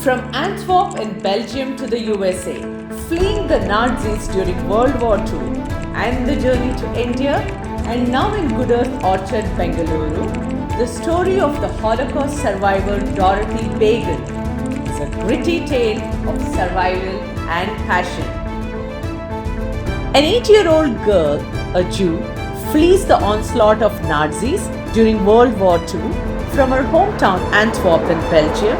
From Antwerp in Belgium to the USA, fleeing the Nazis during World War II, and the journey to India, and now in GoodEarth Orchard, Bengaluru, the story of the Holocaust survivor Dorothy Bagon is a gritty tale of survival and passion. An 8-year-old girl, a Jew, flees the onslaught of Nazis during World War II from her hometown Antwerp in Belgium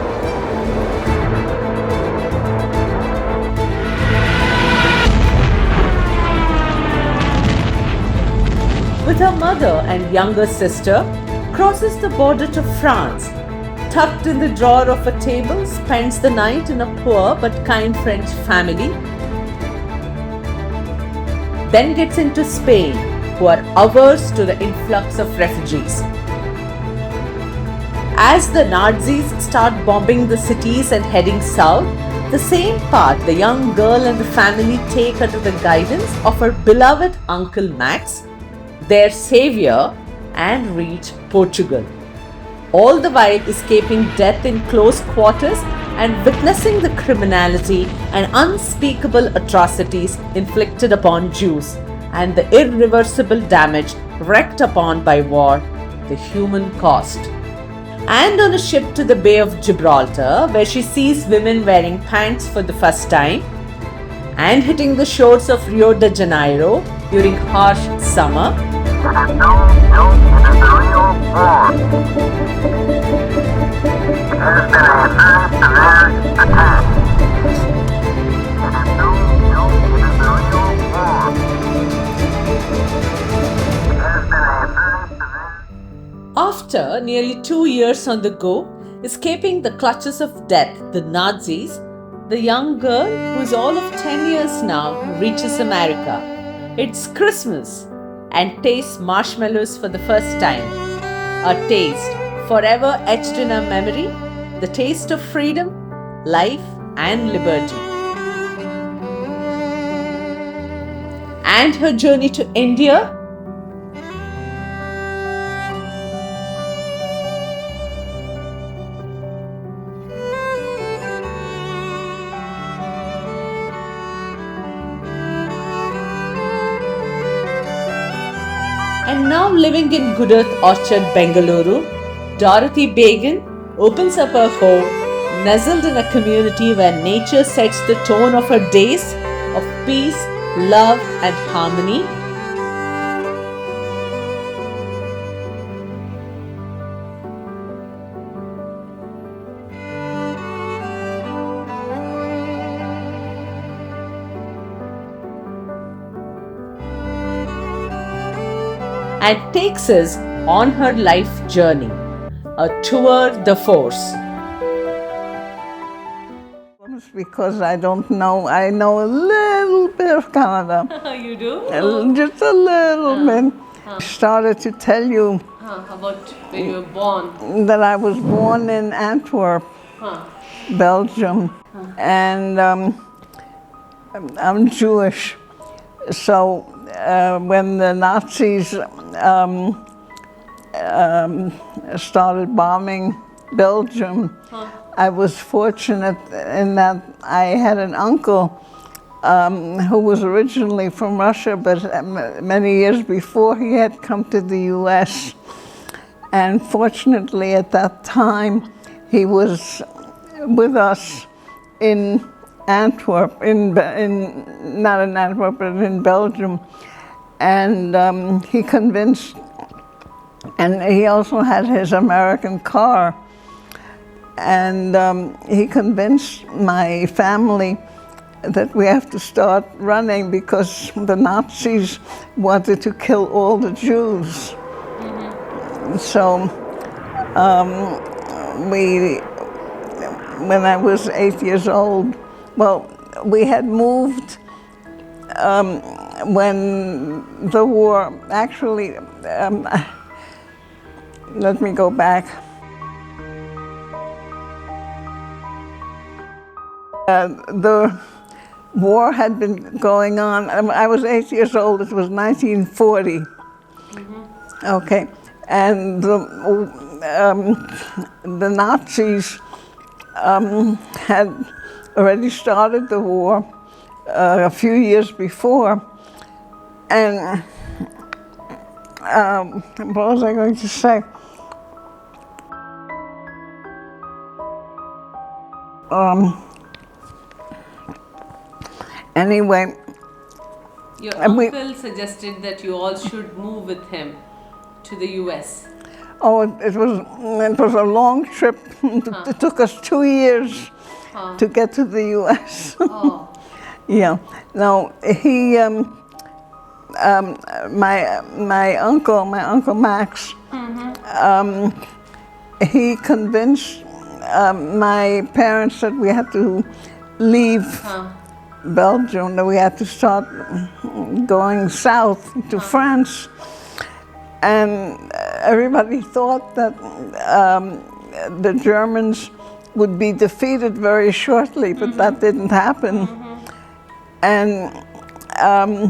with her mother and younger sister, crosses the border to France, tucked in the drawer of a table, spends the night in a poor but kind French family, then gets into Spain, who are averse to the influx of refugees. As the Nazis start bombing the cities and heading south, the same path the young girl and the family take under the guidance of her beloved Uncle Max, their savior, and reach Portugal, all the while escaping death in close quarters and witnessing the criminality and unspeakable atrocities inflicted upon Jews and the irreversible damage wreaked upon by war, the human cost. And on a ship to the Bay of Gibraltar, where she sees women wearing pants for the first time, and hitting the shores of Rio de Janeiro during harsh summer, after nearly 2 years on the go, escaping the clutches of death, the Nazis, the young girl, who is all of 10 years now, reaches America. It's Christmas and tastes marshmallows for the first time. A taste forever etched in her memory, the taste of freedom, life, and liberty. And her journey to India, and now living in GoodEarth Orchard, Bengaluru, Dorothy Bagon opens up her home, nestled in a community where nature sets the tone of her days of peace, love, and harmony. And takes us on her life journey, a tour de force. Because I don't know, I know a little bit of Canada. You do? Just a little bit. I started to tell you About when you were born. that I was born in Antwerp, Belgium, and I'm Jewish. So when the Nazis started bombing Belgium, I was fortunate in that I had an uncle who was originally from Russia, but many years before he had come to the US. And fortunately at that time, he was with us in Antwerp, not in Antwerp, but in Belgium. And he convinced, and he also had his American car, and he convinced my family that we have to start running because the Nazis wanted to kill all the Jews. So when I was 8 years old, well, we had moved when the war, actually, let me go back. The war had been going on. I was 8 years old, it was 1940. Okay, and the Nazis had already started the war a few years before. And what was I going to say? Anyway, your uncle suggested that you all should move with him to the US. Oh, it was a long trip. It took us 2 years to get to the US. Oh. Yeah. Now he, my uncle Max, he convinced my parents that we had to leave Belgium, that we had to start going south to France. And everybody thought that the Germans would be defeated very shortly, but that didn't happen. And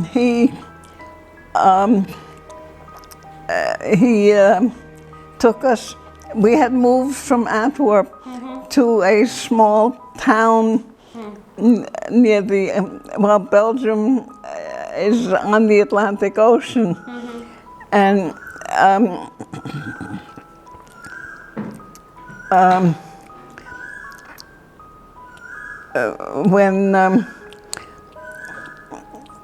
he took us. We had moved from Antwerp to a small town near the, well, Belgium is on the Atlantic Ocean. And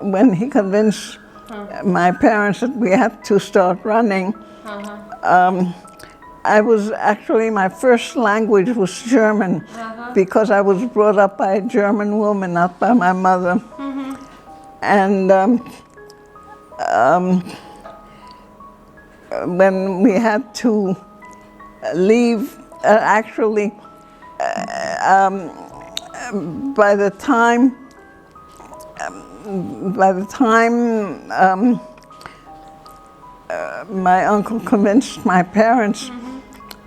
when he convinced my parents that we had to start running, I was actually, my first language was German, because I was brought up by a German woman, not by my mother. And when we had to leave, actually, by the time my uncle convinced my parents,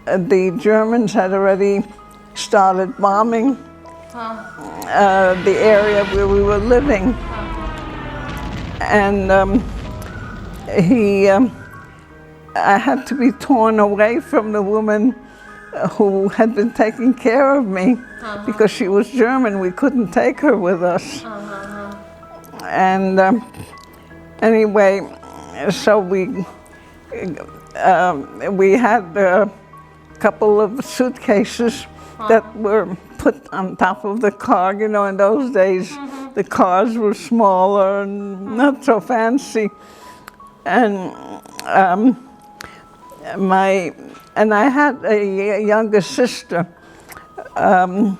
the Germans had already started bombing the area where we were living. And I had to be torn away from the woman who had been taking care of me, because she was German. We couldn't take her with us. And anyway, so we had a couple of suitcases that were put on top of the car. You know, in those days, the cars were smaller and not so fancy. And I had a younger sister, and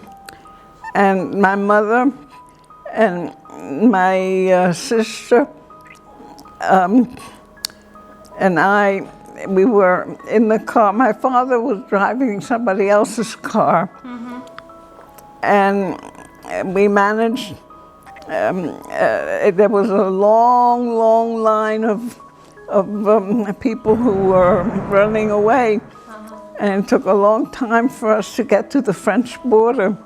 my mother and my sister and we were in the car. My father was driving somebody else's car, and we managed. There was a long, long line of people who were running away, and it took a long time for us to get to the French border.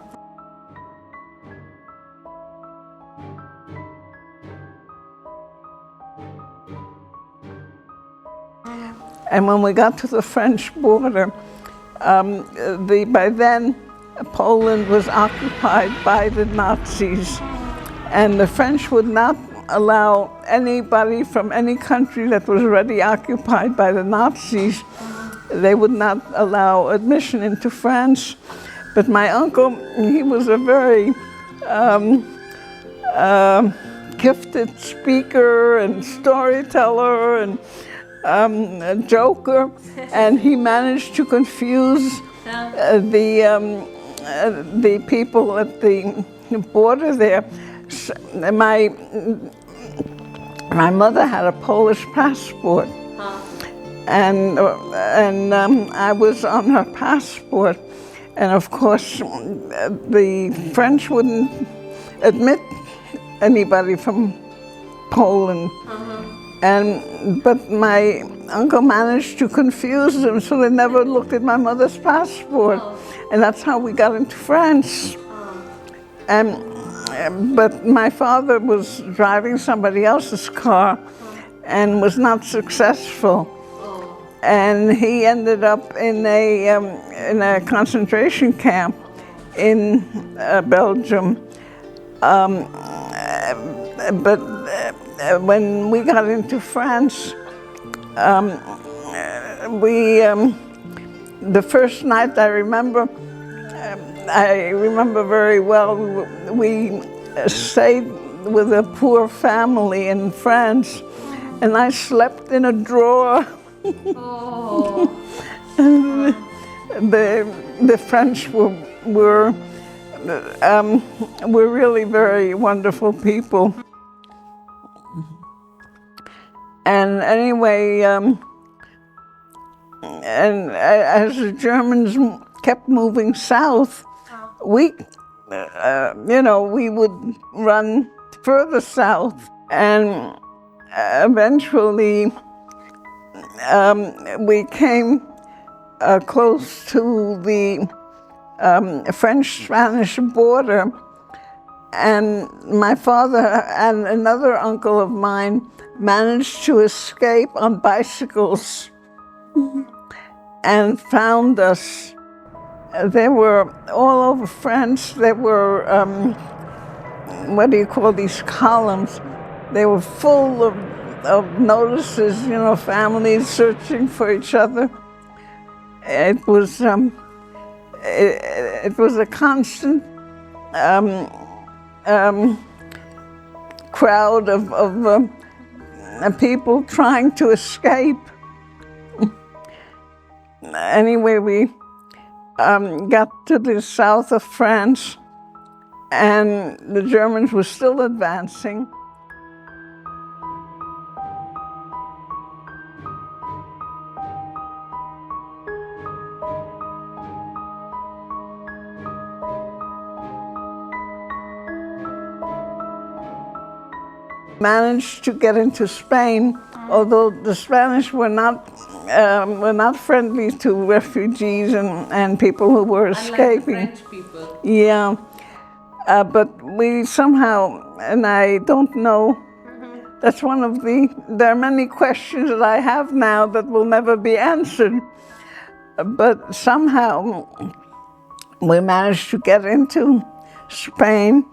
And when we got to the French border, by then Poland was occupied by the Nazis, and the French would not allow anybody from any country that was already occupied by the Nazis. They would not allow admission into France. But my uncle, he was a very gifted speaker and storyteller and a joker, and he managed to confuse the people at the border there. My mother had a Polish passport, and I was on her passport, and of course the French wouldn't admit anybody from Poland. But my uncle managed to confuse them, so they never looked at my mother's passport, and that's how we got into France. But my father was driving somebody else's car and was not successful, and he ended up in a concentration camp in Belgium. But when we got into France, the first night I remember very well, we stayed with a poor family in France, and I slept in a drawer. Oh. The French were really very wonderful people. And anyway, and as the Germans kept moving south, we would run further south, and eventually we came close to the French-Spanish border, and my father and another uncle of mine managed to escape on bicycles and found us. They were all over France. There were, what do you call these columns? They were full of notices, families searching for each other. It was a constant crowd of people trying to escape. Anyway, we got to the south of France, and the Germans were still advancing. Managed to get into Spain, although the Spanish were not friendly to refugees and people who were escaping. Unlike the French people. Yeah, but we somehow, and I don't know, that's one of there are many questions that I have now that will never be answered, but somehow we managed to get into Spain,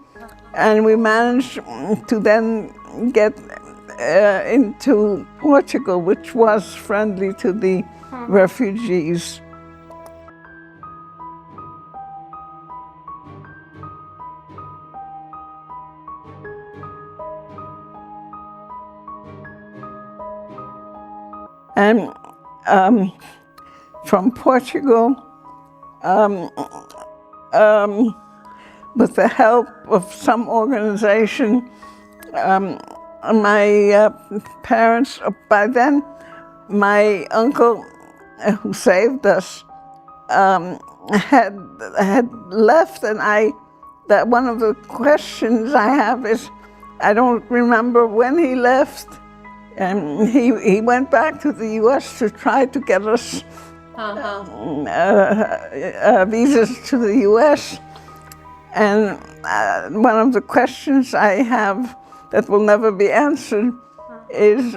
and we managed to then get into Portugal, which was friendly to the refugees. And from Portugal, with the help of some organization, my parents, by then, my uncle who saved us had left, and that one of the questions I have is, I don't remember when he left, and he went back to the U.S. to try to get us visas to the U.S. And one of the questions I have that will never be answered is,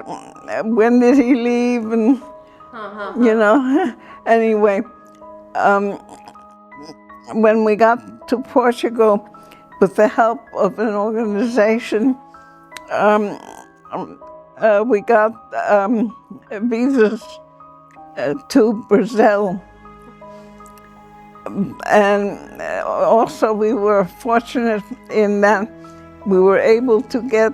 when did he leave? And, anyway, when we got to Portugal, with the help of an organization, we got visas to Brazil. And also we were fortunate in that we were able to get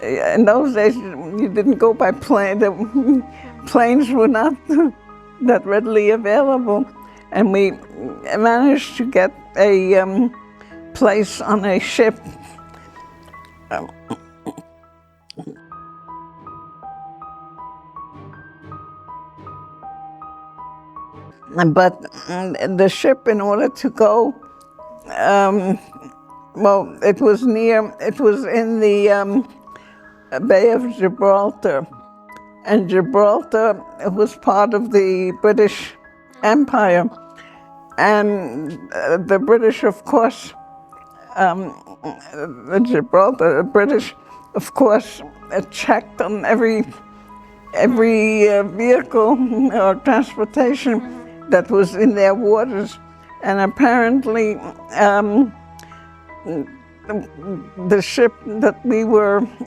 in those days you didn't go by plane. The planes were not that readily available, and we managed to get a place on a ship. But the ship, in order to go, it was in the Bay of Gibraltar, and Gibraltar was part of the British Empire, and the British, of course, the British, of course, checked on every every vehicle or transportation that was in their waters. And apparently the ship that we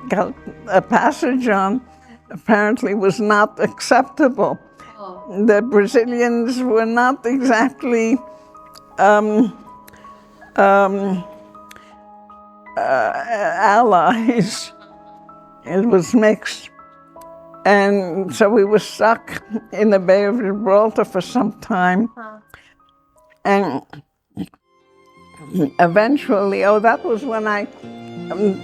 got a passage on apparently was not acceptable. Oh. The Brazilians were not exactly allies. It was mixed. And so we were stuck in the Bay of Gibraltar for some time. Huh. And eventually, that was when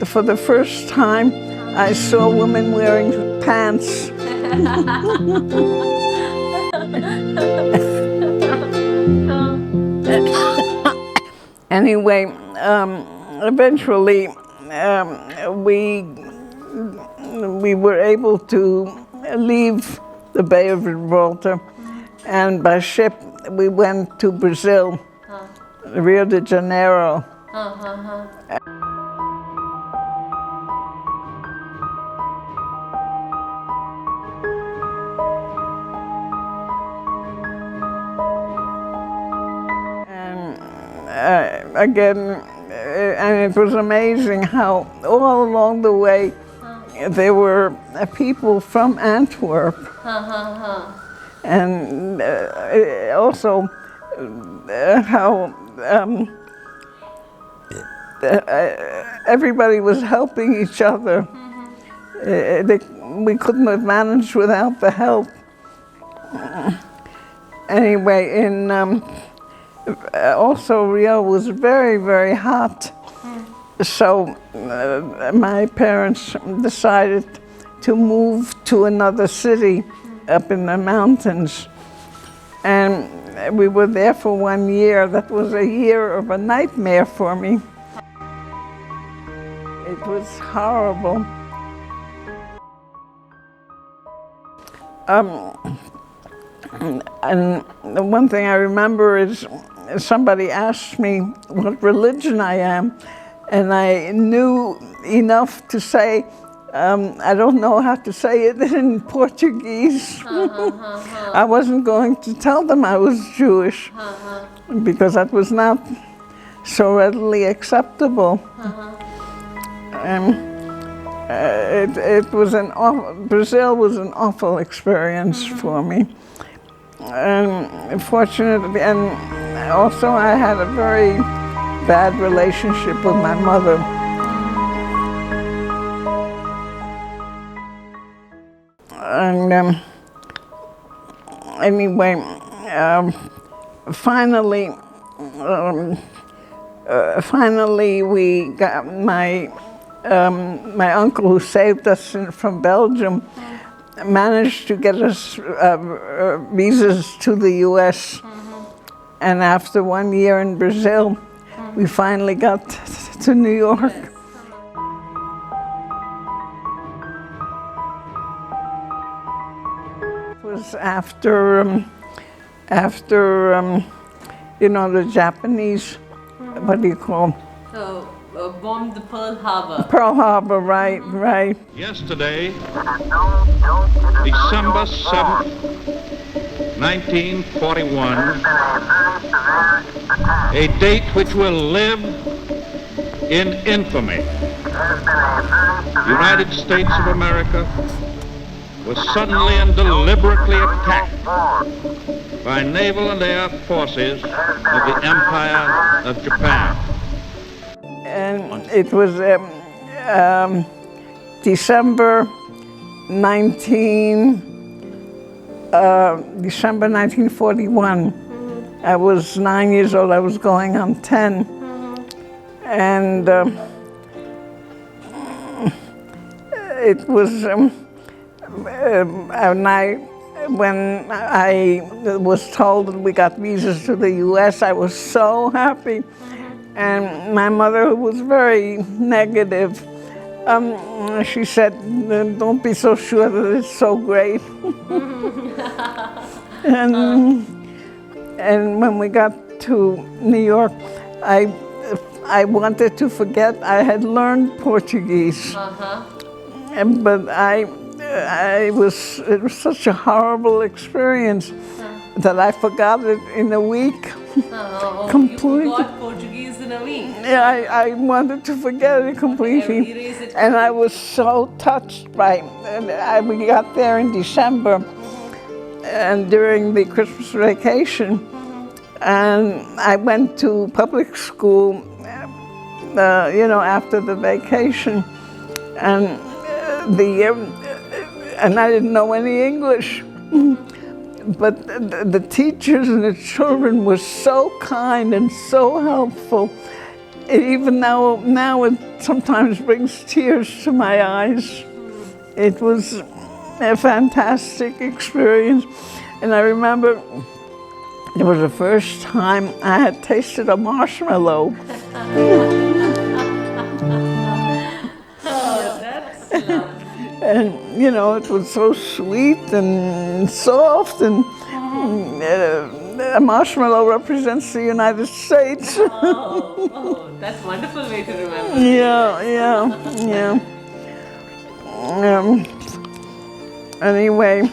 for the first time, I saw women wearing pants. Anyway, eventually, we were able to leave the Bay of Gibraltar, and by ship we went to Brazil, Rio de Janeiro. Again, and it was amazing how all along the way there were people from Antwerp, and also how everybody was helping each other. We couldn't have managed without the help. Anyway, also Rio was very, very hot. So my parents decided to move to another city up in the mountains. And we were there for 1 year. That was a year of a nightmare for me. It was horrible. And the one thing I remember is somebody asked me what religion I am, and I knew enough to say, I don't know how to say it in Portuguese. I wasn't going to tell them I was Jewish, because that was not so readily acceptable. Brazil was an awful experience for me. And fortunately, and also I had a very bad relationship with my mother. And anyway, finally we got my uncle, who saved us from Belgium, managed to get us visas to the U.S. And after 1 year in Brazil, we finally got to New York. It was after the Japanese, what do you call? Bombed the Pearl Harbor. Pearl Harbor, right. Yesterday, December 7th, 1941, a date which will live in infamy. The United States of America was suddenly and deliberately attacked by naval and air forces of the Empire of Japan. And it was December 1941. I was 9 years old. I was going on 10. And it was, when I was told that we got visas to the U.S., I was so happy. And my mother, who was very negative, she said, "Don't be so sure that it's so great." And when we got to New York, I wanted to forget I had learned Portuguese. But it was such a horrible experience that I forgot it in a week. Completely. You forgot Portuguese in a week. Yeah, I wanted to forget it completely. Erase it And I was so touched by it. We got there in December and during the Christmas vacation. And I went to public school, after the vacation. And and I didn't know any English. But the teachers and the children were so kind and so helpful. Even now it sometimes brings tears to my eyes. It was a fantastic experience. And I remember it was the first time I had tasted a marshmallow. That's lovely. And, it was so sweet and soft, and a marshmallow represents the United States. Oh, that's a wonderful way to remember. Yeah. Anyway,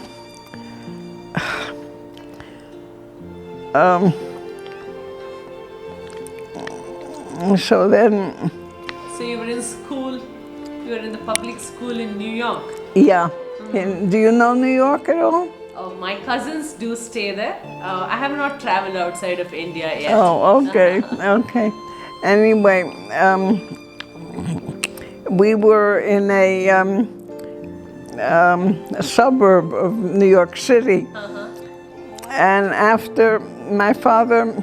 so then... So you were in school, you were in the public school in New York. Yeah. And do you know New York at all? Oh, my cousins do stay there. I have not traveled outside of India yet. Oh, okay, okay. Anyway, we were in a suburb of New York City. And after my father,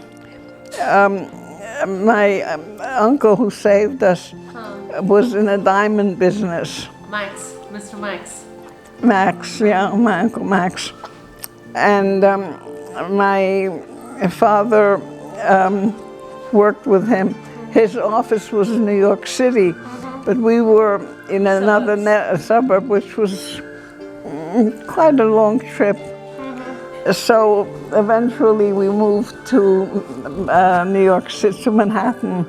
my uncle who saved us was in a diamond business. Mr. Max. Max, yeah, my Uncle Max. And my father worked with him. His office was in New York City, but we were in another suburb, which was quite a long trip. So eventually we moved to New York City, to Manhattan.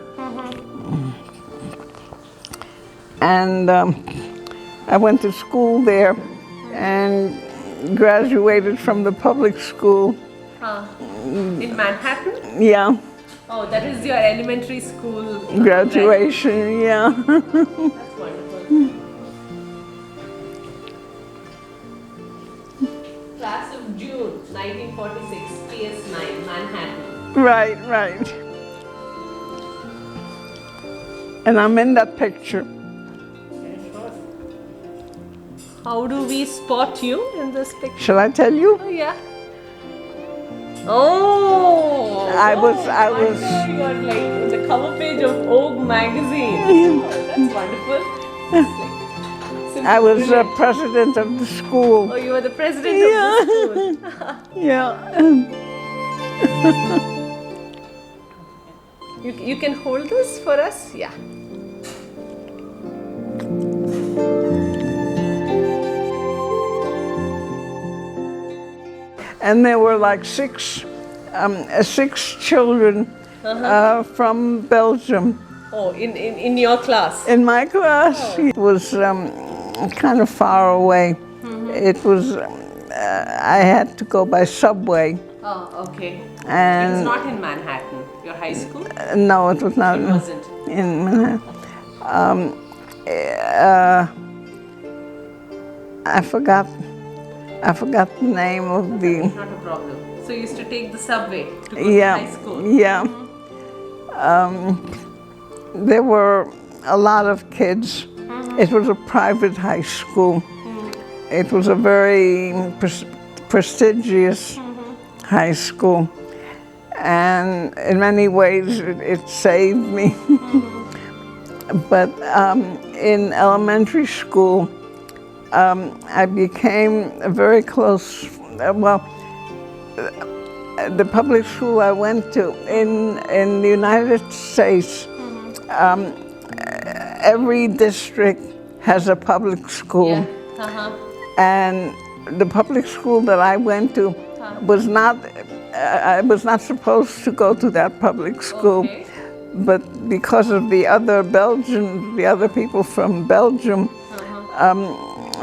And I went to school there and graduated from the public school. In Manhattan? Yeah. Oh, that is your elementary school Graduation, yeah. That's wonderful. Class of June 1946, PS9, Manhattan. Right. And I'm in that picture. How do we spot you in this picture? Shall I tell you? Oh, yeah. Oh! I was. You are like the cover page of Vogue magazine. Oh, that's wonderful. I was president of the school. Oh, you were the president of the school. Yeah. You can hold this for us? Yeah. And there were like six children from Belgium. Oh, in your class? In my class. It was kind of far away. It was, I had to go by subway. Oh, okay. And it was not in Manhattan, your high school? No, it was not. It wasn't? In Manhattan. I forgot the name of the... Not a problem. So you used to take the subway to go to high school? Yeah. There were a lot of kids. It was a private high school. It was a very prestigious high school. And in many ways, it saved me. But in elementary school, I became very close. The public school I went to in the United States, every district has a public school. Yeah. And the public school that I went to was not, I was not supposed to go to that public school. Okay. But because of the other people from Belgium,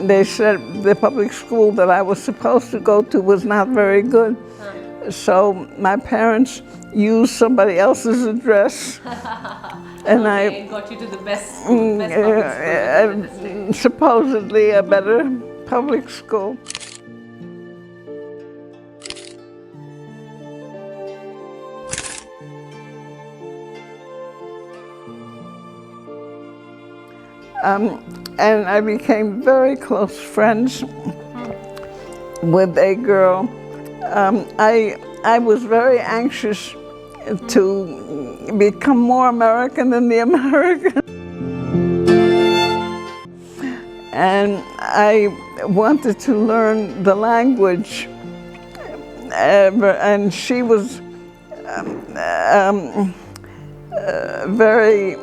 they said the public school that I was supposed to go to was not very good. So my parents used somebody else's address. And Okay, got you to the best public school in the district. supposedly a better public school. And I became very close friends with a girl. I was very anxious to become more American than the American. And I wanted to learn the language. And she was very,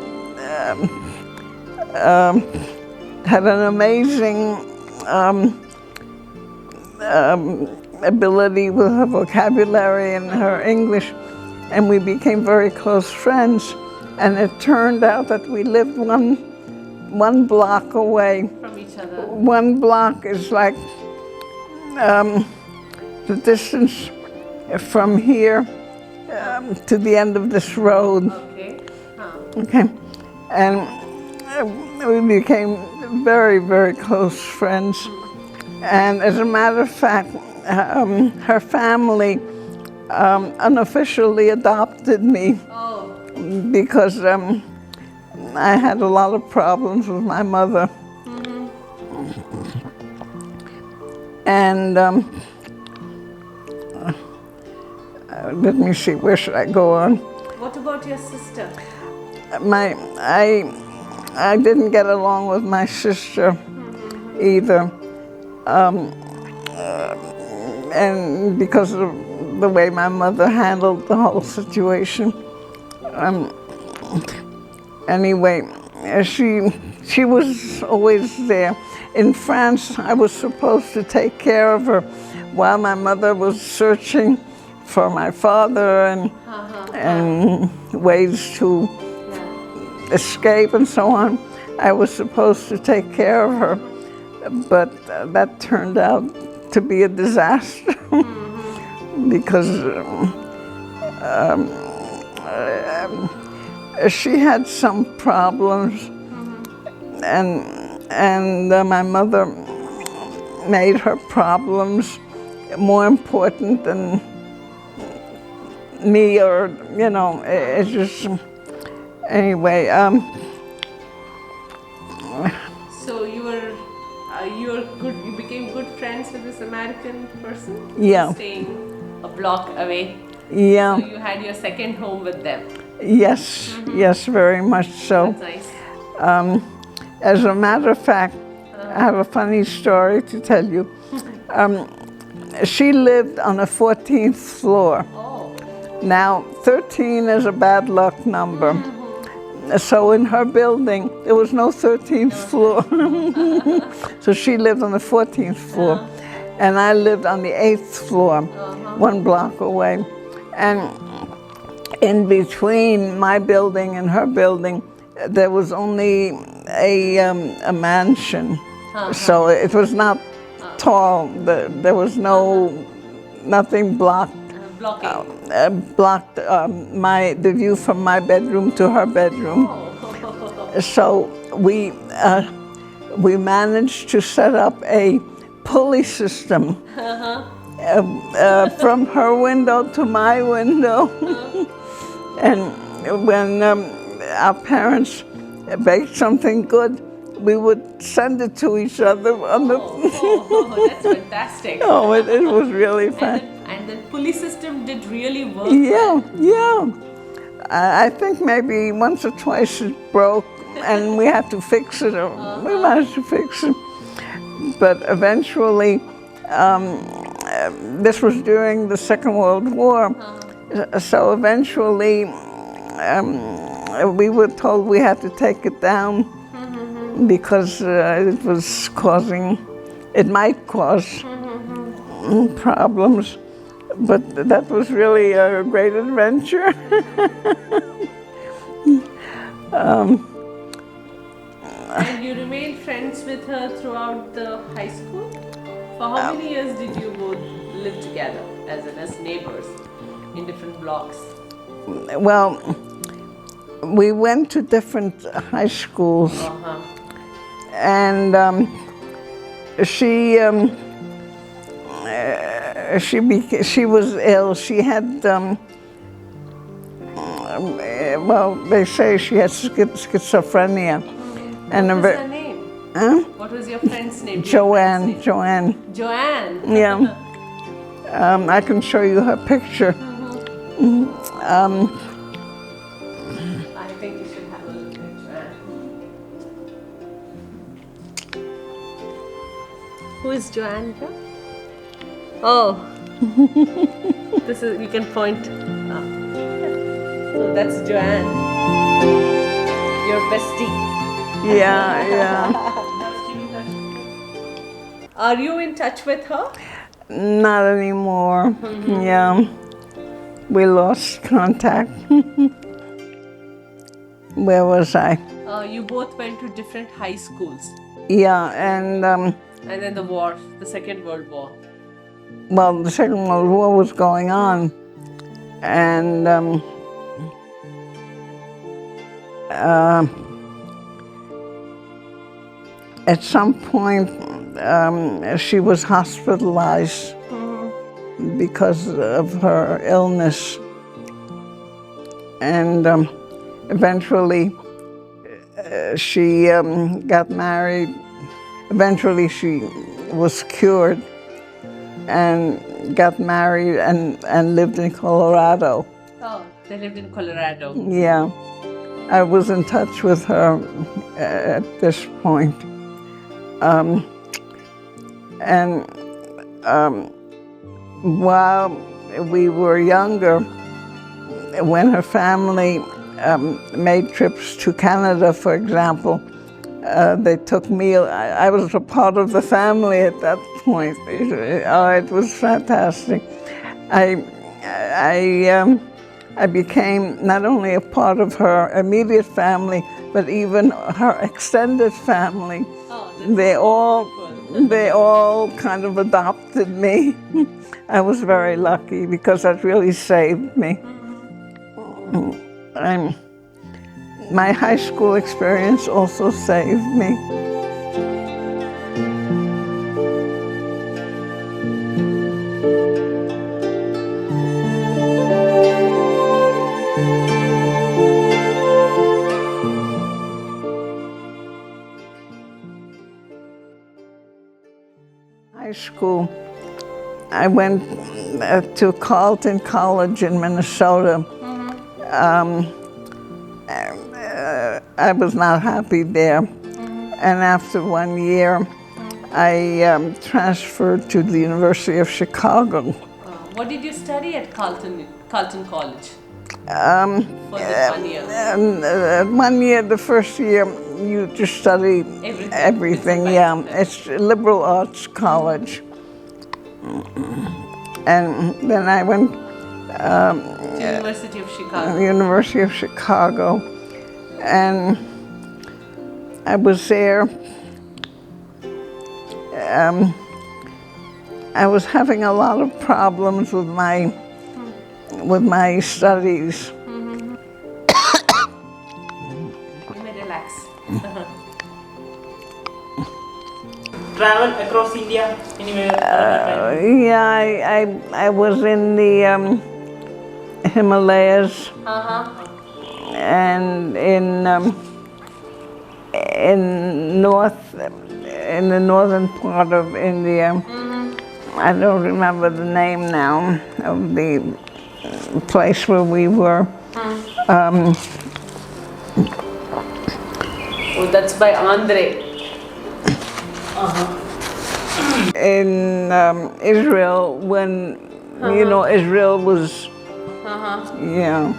had an amazing ability with her vocabulary and her English, and we became very close friends. And it turned out that we lived one block away. From each other. One block is like the distance from here to the end of this road. Okay. Okay, and we became very, very close friends. And as a matter of fact, her family unofficially adopted me because I had a lot of problems with my mother. And let me see, where should I go on? What about your sister? I didn't get along with my sister either. And because of the way my mother handled the whole situation. Anyway, she was always there. In France, I was supposed to take care of her while my mother was searching for my father and ways to escape and so on. I was supposed to take care of her, but that turned out to be a disaster because she had some problems, and my mother made her problems more important than me, or it's just anyway. So you became good friends with this American person? Yeah. Staying a block away. Yeah. So you had your second home with them. Yes, yes, very much so. That's nice. As a matter of fact, I have a funny story to tell you. She lived on the 14th floor. Oh. Now, 13 is a bad luck number. So in her building, there was no 13th floor. So she lived on the 14th floor. And I lived on the 8th floor, 1 block away. And in between my building and her building, there was only a mansion. So it was not tall. There was nothing blocked. Blocked the view from my bedroom to her bedroom. So we managed to set up a pulley system from her window to my window. And when our parents baked something good, we would send it to each other on the. That's fantastic. Oh, it was really fun. And the pulley system did really work. Yeah, yeah. I think maybe once or twice it broke, and we had to fix it. Or we managed to fix it, but eventually, this was during the Second World War. So eventually, we were told we had to take it down because it might cause problems. But that was really a great adventure. And you remained friends with her throughout the high school? For how many years did you both live together as neighbors in different blocks? Well, we went to different high schools, and she was ill. She had well, they say she had schizophrenia. And what was her name? Huh? What was your friend's name? Joanne. Joanne. Yeah. I can show you her picture. I think you should have a look at Joanne. Who is Joanne? Oh. This is, you can point. So that's Joanne. Your bestie. Yeah. Are you in touch with her? Not anymore. Yeah. We lost contact. Where was I? You both went to different high schools. Yeah, and then the war, the Second World War. well, the Second World War was going on, and at some point she was hospitalized because of her illness, and eventually she got married. Eventually she was cured and got married and lived in Colorado. Oh, they lived in Colorado. Yeah, I was in touch with her at this point. While we were younger, when her family made trips to Canada, for example, they took me. I was a part of the family at that point. It was fantastic. I became not only a part of her immediate family, but even her extended family. Oh, They all kind of adopted me. I was very lucky because that really saved me. My high school experience also saved me. High school, I went to Carleton College in Minnesota. I was not happy there. And after 1 year, I transferred to the University of Chicago. What did you study at Carleton College? For this 1 year? 1 year, the first year, you just study everything. Yeah, it's a liberal arts college. And then I went to University of Chicago. University of Chicago, and I was there. I was having a lot of problems with my studies. You may relax. Travel across India anywhere? Yeah, I was in the Himalayas and in the northern part of India. I don't remember the name now of the place where we were. Oh, that's by Andre. In Israel, when you know Israel was, yeah,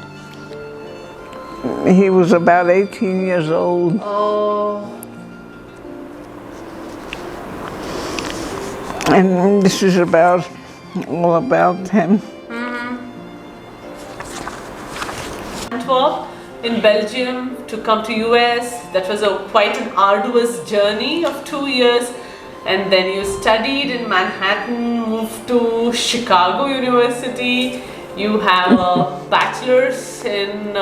he was about 18 years old. Oh. And this is all about him. Antwerp, in Belgium to come to US. That was quite an arduous journey of 2 years. And then you studied in Manhattan, moved to Chicago University. You have a bachelor's in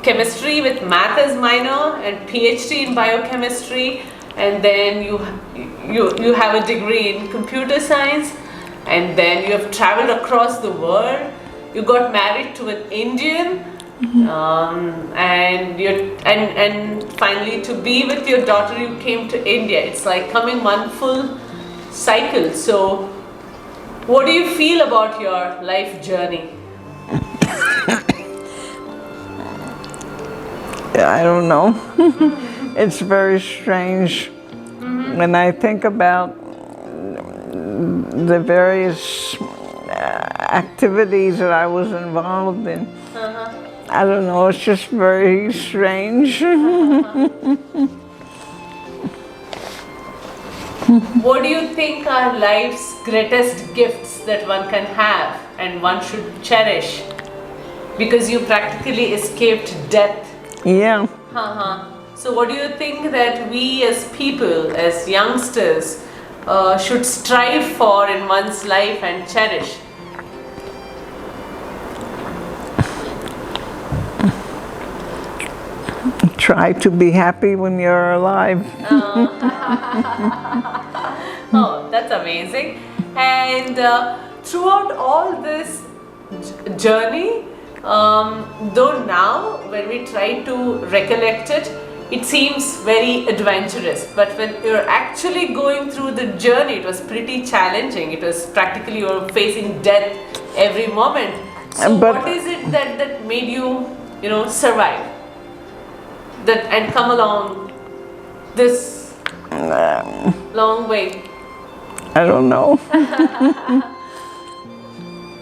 chemistry with math as minor and PhD in biochemistry. And then you have a degree in computer science. And then you have traveled across the world. You got married to an Indian. And finally to be with your daughter you came to India. It's like coming one full cycle. So what do you feel about your life journey? I don't know. It's very strange when I think about the various activities that I was involved in. I don't know, it's just very strange. What do you think are life's greatest gifts that one can have and one should cherish? Because you practically escaped death. Yeah. So what do you think that we as people, as youngsters, should strive for in one's life and cherish? Try to be happy when you're alive. Oh, that's amazing. And throughout all this journey, though now when we try to recollect it, it seems very adventurous. But when you're actually going through the journey, it was pretty challenging. It was practically you were facing death every moment. So what is it that made you, survive? And come along this long way? I don't know.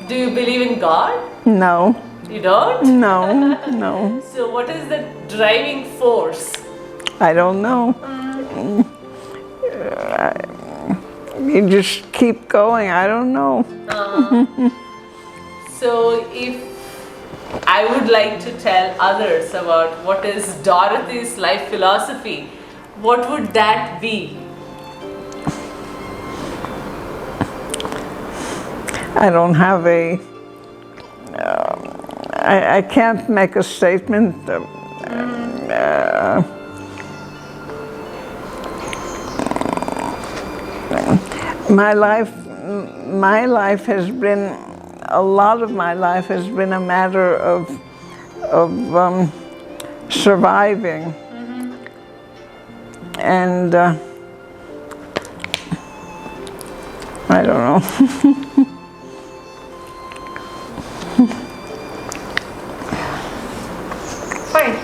Do you believe in God? No. You don't? No, no. So what is the driving force? I don't know. You just keep going. I don't know. So if I would like to tell others about what is Dorothy's life philosophy, what would that be? I don't have I can't make a statement. My life has been, a lot of my life has been a matter of surviving. And I don't know. Fine.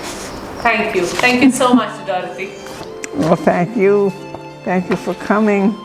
Thank you. Thank you so much, Dorothy. Well, thank you. Thank you for coming.